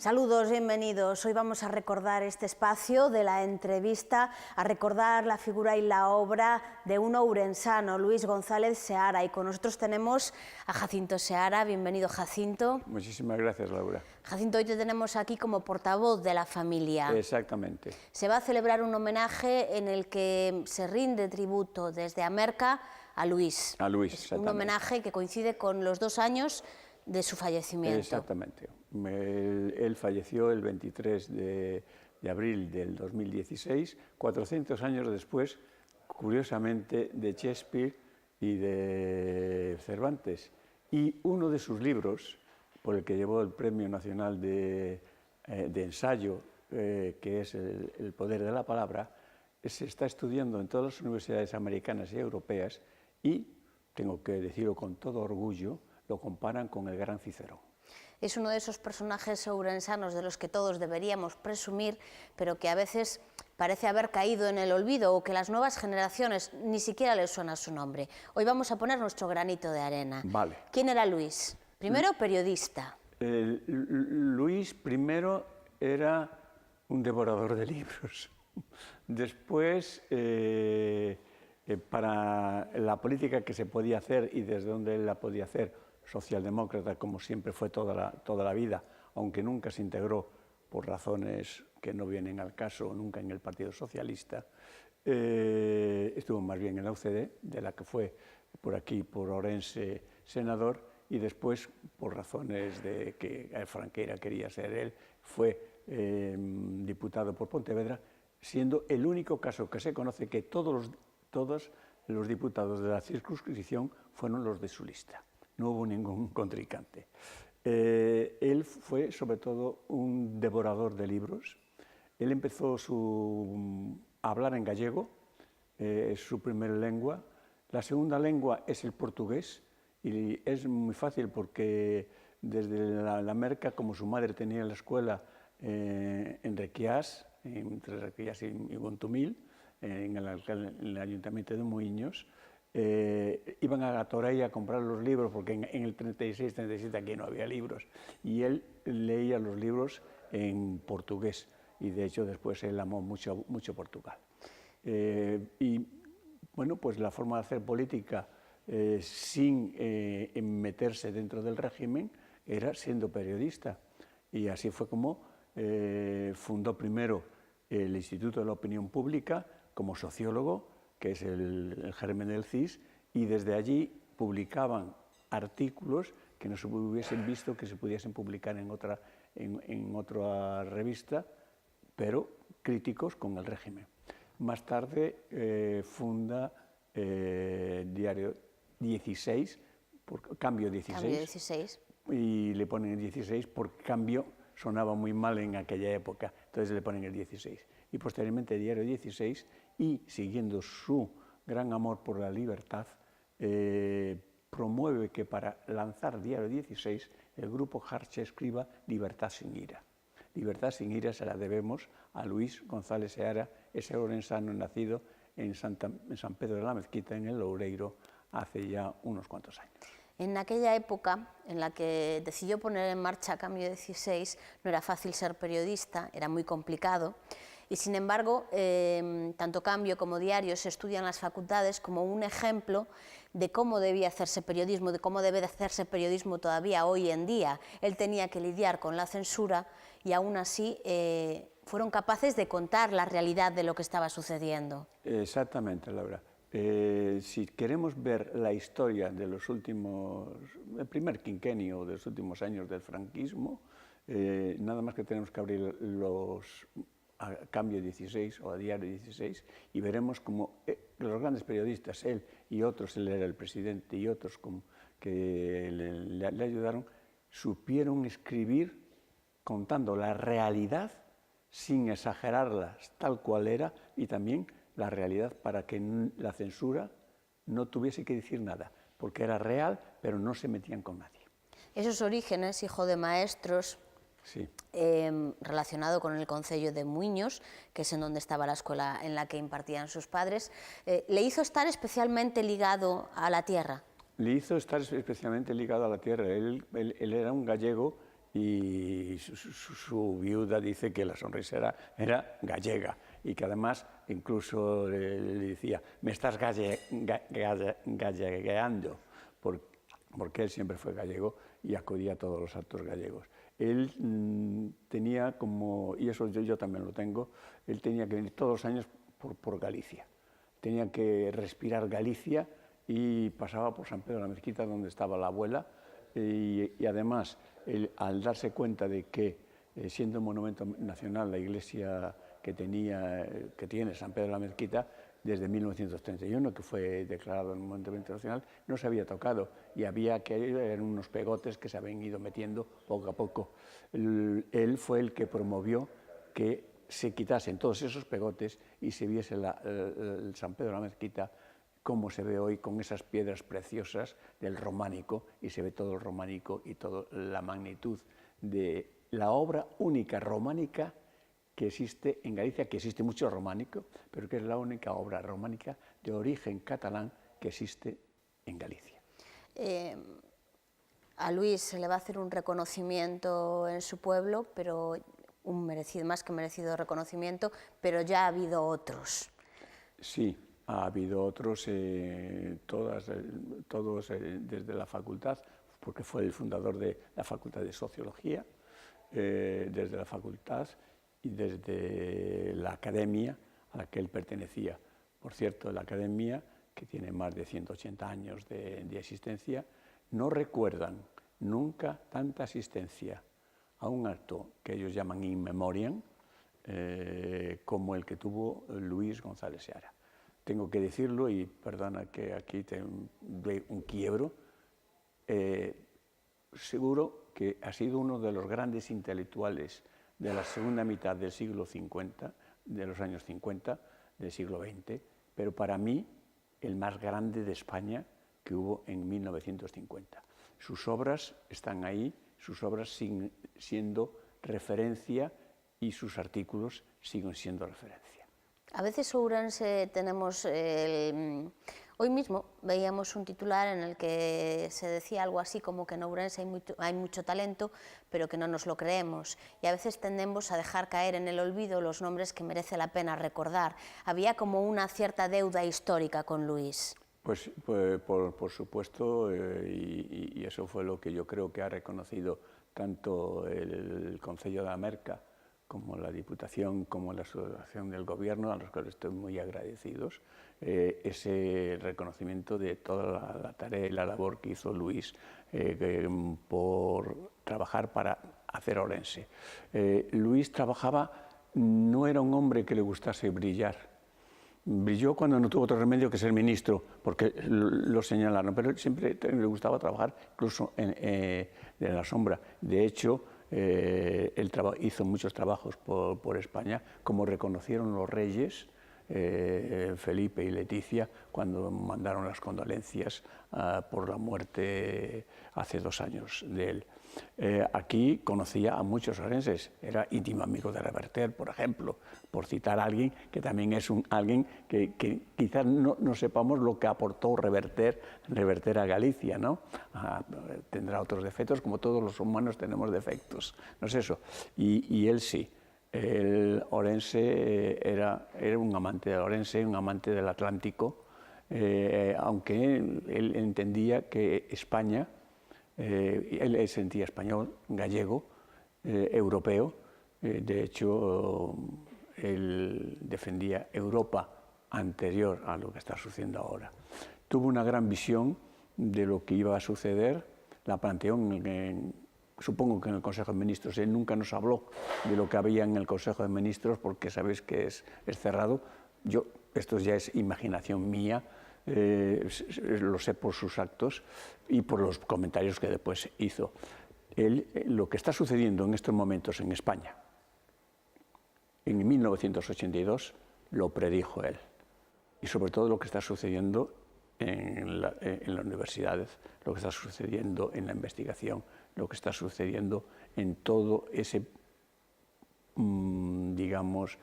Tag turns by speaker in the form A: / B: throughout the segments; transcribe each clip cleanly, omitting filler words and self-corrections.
A: Saludos, bienvenidos. Hoy vamos a recordar este espacio de la entrevista, a recordar la figura y la obra de un ourensano, Luis González Seara. Y con nosotros tenemos a Jacinto Seara. Bienvenido, Jacinto.
B: Muchísimas gracias, Laura.
A: Jacinto, hoy te tenemos aquí como portavoz de la familia.
B: Exactamente.
A: Se va a celebrar un homenaje en el que se rinde tributo desde Amerca a Luis.
B: A Luis,
A: es un homenaje que coincide con los 2 años de su fallecimiento.
B: Exactamente. Él falleció el 23 de abril del 2016, 400 años después, curiosamente, de Shakespeare y de Cervantes. Y uno de sus libros, por el que llevó el Premio Nacional de Ensayo, que es El poder de la palabra, se está estudiando en todas las universidades americanas y europeas y, tengo que decirlo con todo orgullo, lo comparan con el gran Cicerón.
A: Es uno de esos personajes ourensanos de los que todos deberíamos presumir, pero que a veces parece haber caído en el olvido o que las nuevas generaciones ni siquiera les suena su nombre. Hoy vamos a poner nuestro granito de arena.
B: Vale.
A: ¿Quién era Luis? Primero, periodista.
B: Luis primero era un devorador de libros. Después, para la política que se podía hacer y desde donde él la podía hacer, socialdemócrata, como siempre fue toda la vida, aunque nunca se integró por razones que no vienen al caso, nunca en el Partido Socialista, estuvo más bien en la UCD, de la que fue por aquí, por Orense, senador, y después, por razones de que Franqueira quería ser él, fue diputado por Pontevedra, siendo el único caso que se conoce que todos los diputados de la circunscripción fueron los de su lista. No hubo ningún contrincante. Él fue, sobre todo, un devorador de libros. Él empezó a hablar en gallego, es su primera lengua. La segunda lengua es el portugués, y es muy fácil porque desde la Merca, como su madre tenía la escuela en Requiás, entre Requiás y Gontumil, en el Ayuntamiento de Moinhos, iban a Torei a comprar los libros, porque en el 36, 37 aquí no había libros, y él leía los libros en portugués, y de hecho después él amó mucho Portugal. Y bueno, pues la forma de hacer política sin meterse dentro del régimen era siendo periodista, y así fue como fundó primero el Instituto de la Opinión Pública como sociólogo, que es el germen del CIS, y desde allí publicaban artículos que no se hubiesen visto que se pudiesen publicar en otra revista, pero críticos con el régimen. Más tarde funda Diario 16, Cambio 16, y le ponen el 16 porque Cambio sonaba muy mal en aquella época, entonces le ponen el 16. Y posteriormente Diario 16, y siguiendo su gran amor por la libertad, promueve que para lanzar Diario 16 el grupo Harche escriba Libertad sin ira. Libertad sin ira se la debemos a Luis González Seara, ese ourensano nacido en San Pedro de la Mezquita, en el Loureiro, hace ya unos cuantos años.
A: En aquella época en la que decidió poner en marcha Cambio 16, no era fácil ser periodista, era muy complicado, y sin embargo, tanto Cambio como Diario se estudian en las facultades como un ejemplo de cómo debía hacerse periodismo, de cómo debe de hacerse periodismo todavía hoy en día. Él tenía que lidiar con la censura y aún así fueron capaces de contar la realidad de lo que estaba sucediendo.
B: Exactamente, Laura. Si queremos ver la historia de el primer quinquenio de los últimos años del franquismo, nada más que tenemos que abrir a Cambio 16 o a Diario 16 y veremos como los grandes periodistas, él y otros, él era el presidente y otros que le ayudaron, supieron escribir contando la realidad sin exagerarla tal cual era, y también la realidad para que la censura no tuviese que decir nada, porque era real, pero no se metían con nadie.
A: Esos orígenes, hijo de maestros,
B: sí.
A: Relacionado con el concello de Muiños, que es en donde estaba la escuela en la que impartían sus padres, le hizo estar especialmente ligado a la tierra.
B: Le hizo estar especialmente ligado a la tierra. Él era un gallego y su viuda dice que la sonrisa era gallega y que además incluso le decía, me estás gallegueando, porque él siempre fue gallego y acudía a todos los actos gallegos. Él tenía como, y eso yo también lo tengo, él tenía que venir todos los años por Galicia. Tenía que respirar Galicia y pasaba por San Pedro de la Mezquita, donde estaba la abuela, y además, al darse cuenta de que, siendo un monumento nacional, la iglesia que tiene San Pedro de la Mezquita, desde 1931, que fue declarado en monumento nacional, no se había tocado y eran unos pegotes que se habían ido metiendo poco a poco. Él fue el que promovió que se quitasen todos esos pegotes y se viese el San Pedro de la Mezquita como se ve hoy, con esas piedras preciosas del románico, y se ve todo el románico y toda la magnitud de la obra única románica que existe en Galicia, que existe mucho románico, pero que es la única obra románica de origen catalán que existe en Galicia.
A: A Luis se le va a hacer un reconocimiento en su pueblo, pero más que merecido reconocimiento, pero ya ha habido otros.
B: Sí, ha habido otros, todos desde la facultad, porque fue el fundador de la Facultad de Sociología, desde la facultad y desde la academia a la que él pertenecía. Por cierto, la academia, que tiene más de 180 años de existencia, no recuerdan nunca tanta asistencia a un acto que ellos llaman in memoriam, como el que tuvo Luis González Seara. Tengo que decirlo, y perdona que aquí te dé un quiebro, seguro que ha sido uno de los grandes intelectuales de la segunda mitad del siglo 50, de los años 50, del siglo XX, pero para mí el más grande de España que hubo en 1950. Sus obras están ahí, sus obras siguen siendo referencia y sus artículos siguen siendo referencia.
A: A veces Ourense tenemos, hoy mismo veíamos un titular en el que se decía algo así como que en Ourense hay mucho talento, pero que no nos lo creemos, y a veces tendemos a dejar caer en el olvido los nombres que merece la pena recordar. Había como una cierta deuda histórica con Luis.
B: Pues por supuesto, y eso fue lo que yo creo que ha reconocido tanto el Concello de Amerca como la Diputación, como la Asociación del Gobierno, a los que estoy muy agradecidos, ese reconocimiento de toda la tarea y la labor que hizo Luis por trabajar para hacer Ourense. Luis no era un hombre que le gustase brillar. Brilló cuando no tuvo otro remedio que ser ministro, porque lo señalaron, pero siempre le gustaba trabajar incluso en la sombra. De hecho, él hizo muchos trabajos por España, como reconocieron los reyes, Felipe y Leticia, cuando mandaron las condolencias por la muerte hace 2 años de él. Aquí conocía a muchos ourenses, era íntimo amigo de Reverter, por ejemplo, por citar a alguien que también es alguien que quizás no sepamos lo que aportó Reverter a Galicia, ¿no? Tendrá otros defectos, como todos los humanos tenemos defectos, no es eso, y él sí. El Ourense era un amante de Ourense, un amante del Atlántico, aunque él entendía que España, él sentía español, gallego, europeo. De hecho, él defendía Europa anterior a lo que está sucediendo ahora. Tuvo una gran visión de lo que iba a suceder, la planteó supongo que en el Consejo de Ministros. Él nunca nos habló de lo que había en el Consejo de Ministros, porque sabéis que es cerrado. Esto ya es imaginación mía, lo sé por sus actos y por los comentarios que después hizo. Lo que está sucediendo en estos momentos en España, en 1982, lo predijo él. Y sobre todo lo que está sucediendo en las universidades, lo que está sucediendo en la investigación, lo que está sucediendo en todo ese, digamos,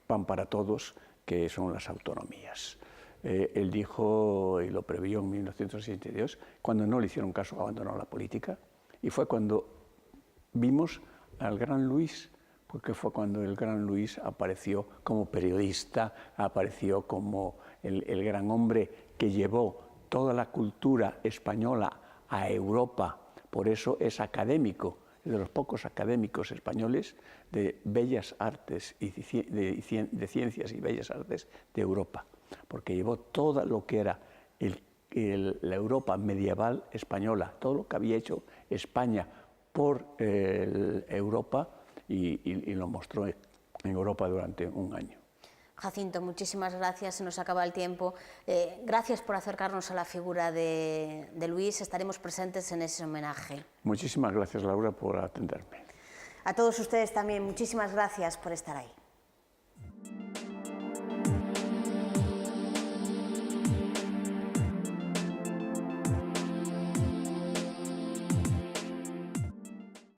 B: pan para todos, que son las autonomías. Él dijo, y lo previó en 1962, cuando no le hicieron caso, abandonó la política, Y fue cuando vimos al gran Luis, porque fue cuando el gran Luis apareció como periodista, apareció como el gran hombre que llevó toda la cultura española a Europa. Por eso es académico, es de los pocos académicos españoles de bellas artes y de ciencias y bellas artes de Europa, porque llevó todo lo que era la Europa medieval española, todo lo que había hecho España por Europa y lo mostró en Europa durante un año.
A: Jacinto, muchísimas gracias, se nos acaba el tiempo. Gracias por acercarnos a la figura de Luis, estaremos presentes en ese homenaje.
B: Muchísimas gracias, Laura, por atenderme.
A: A todos ustedes también, muchísimas gracias por estar ahí.